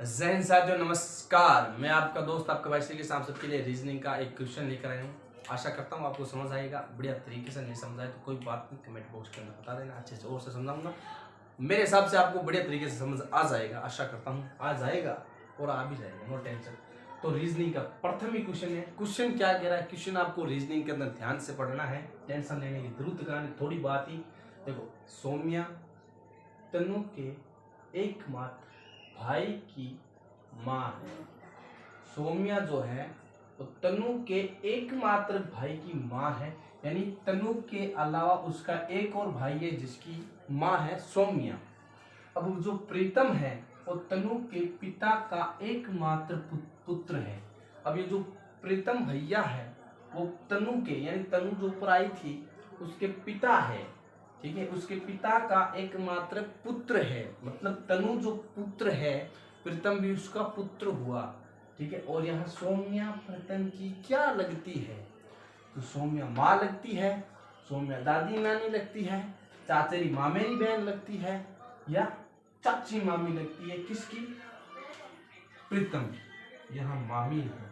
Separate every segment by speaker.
Speaker 1: जैन साथियों नमस्कार। मैं आपका दोस्त आपका भाई श्री आप सबके लिए रीजनिंग का एक क्वेश्चन लेकर आया हूँ। आशा करता हूँ आपको समझ आएगा। बढ़िया तरीके से नहीं समझ आए तो कोई बात नहीं, कमेंट बॉक्स के अंदर बता देना, अच्छे से और से समझाऊंगा। मेरे हिसाब से आपको बढ़िया तरीके से समझ आ जाएगा। आशा करता हूँ आ जाएगा और आ भी जाएगा, नो टेंशन। तो रीजनिंग का प्रथम ही क्वेश्चन है। क्वेश्चन क्या कह रहा है? क्वेश्चन आपको रीजनिंग के अंदर ध्यान से पढ़ना है, टेंशन लेने की जरूरत का नहीं। थोड़ी बात ही देखो, सौम्या तनु के एकमात्र भाई की माँ है। सौम्या जो है वो तनु के एकमात्र भाई की माँ है, यानी तनु के अलावा उसका एक और भाई है जिसकी माँ है सौम्या। अब जो प्रीतम है वो तनु के पिता का एकमात्र पुत्र है। अब ये जो प्रीतम भैया है वो तनु के, यानी तनु जो ऊपर आई थी उसके पिता है, ठीक है, उसके पिता का एकमात्र पुत्र है। मतलब तनु जो पुत्र है, प्रीतम भी उसका पुत्र हुआ, ठीक है। और यहाँ सौम्या प्रीतम की क्या लगती है? तो सौम्या माँ लगती है, सौम्या दादी नानी लगती है, चाचेरी मामेरी बहन लगती है, या चाची मामी लगती है। किसकी? प्रीतम। यहाँ मामी है।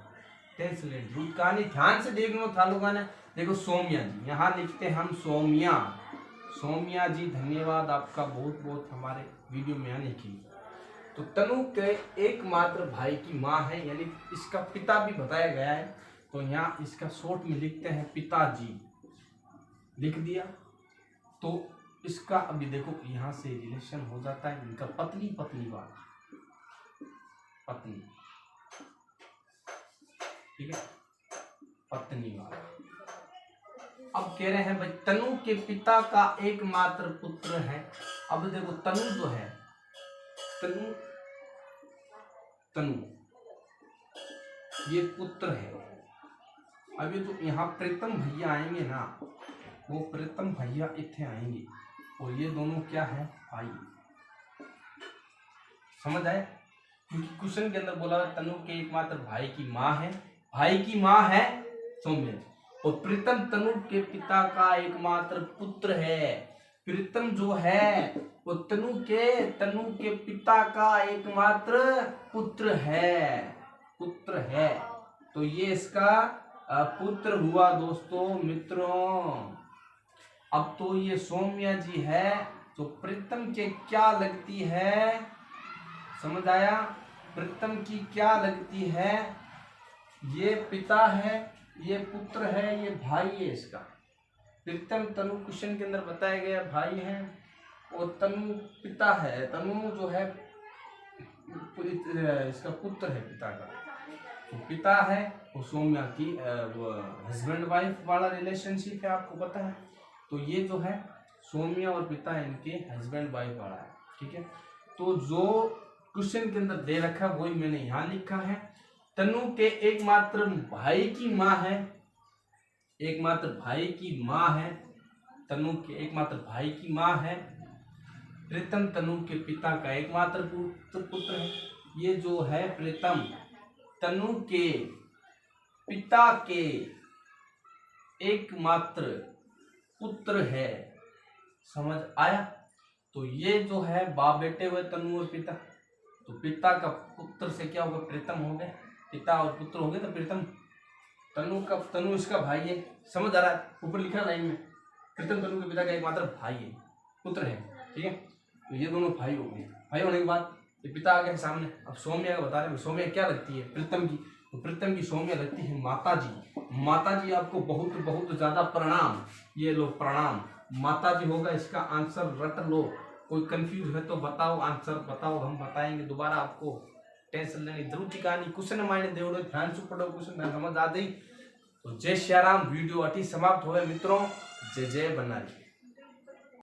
Speaker 1: कहानी ध्यान से देखना था लोगों ने। देखो सौम्या जी, यहाँ लिखते हैं हम सौम्या। सौम्या जी धन्यवाद आपका बहुत बहुत हमारे वीडियो में आने की। तो तनु के एकमात्र भाई की माँ है, यानी इसका पिता भी बताया गया है। तो यहाँ इसका शॉर्ट में लिखते हैं पिताजी, लिख दिया। तो इसका अभी देखो यहाँ से रिलेशन हो जाता है इनका पत्नी पत्नी वाला, पत्नी, ठीक है, पत्नी वाला। अब कह रहे हैं भाई तनु के पिता का एकमात्र पुत्र है। अब देखो तनु जो है, तनु तनु ये पुत्र है। अब ये जो यहाँ प्रीतम भैया आएंगे ना, वो प्रीतम भैया इतने आएंगे और ये दोनों क्या है? भाई। समझ आए? क्योंकि क्वेश्चन के अंदर बोला तनु के एकमात्र भाई की माँ है, भाई की माँ है सौम्या, और प्रीतम तनु के पिता का एकमात्र पुत्र है। प्रीतम जो है वो तनु के पिता का एकमात्र पुत्र है। तो ये इसका पुत्र हुआ दोस्तों मित्रों। अब तो ये सौम्या जी है तो प्रीतम के क्या लगती है? समझ आया? प्रीतम की क्या लगती है? ये पिता है, ये पुत्र है, ये भाई है इसका। प्रीतम तनु क्वेश्चन के अंदर बताया गया भाई है और तनु पिता है। तनु जो है इसका पुत्र है पिता का। तो पिता है वो सौम्या की हस्बैंड वाइफ वाला रिलेशनशिप है, आपको पता है। तो ये जो है सौम्या और पिता इनके हस्बैंड वाइफ वाला है, ठीक है। तो जो क्वेश्चन के अंदर दे रखा है वही मैंने यहाँ लिखा है। तनु के एकमात्र भाई की माँ है, एकमात्र भाई की माँ है, तनु के एकमात्र भाई की माँ है। प्रीतम तनु के पिता का एकमात्र पुत्र है। ये जो है प्रीतम तनु के पिता के एकमात्र पुत्र है। समझ आया? तो ये जो है बाप बेटे हुए तनु और पिता। तो पिता का पुत्र से क्या होगा? प्रीतम हो गए, पिता और पुत्र हो गए। तो प्रीतम तनु इसका भाई है। समझ आ रहा है? ऊपर लिखा लाइन में प्रीतम तनु के पिता का एकमात्र भाई है, पुत्र है, ठीक है। तो ये दोनों भाई हो गए। भाई होने के बाद ये पिता आ गए सामने। अब सौम्या का बता रहे हैं, सौम्या क्या लगती है? प्रीतम की। तो प्रीतम की सौम्या लगती है माता जी। माता जी आपको बहुत बहुत ज्यादा प्रणाम। ये लो प्रणाम, माता जी होगा इसका आंसर। रट लो, कोई कंफ्यूज है तो बताओ, आंसर बताओ, हम बताएंगे दोबारा। आपको टेंशन लेने जरूरत कहानी। क्वेश्चन मायने देवड़ो, ध्यान से पढ़ो, क्वेश्चन समझ आ गई। तो जय श्री राम। वीडियो अति समाप्त हो गए मित्रों। जय जय बनारी।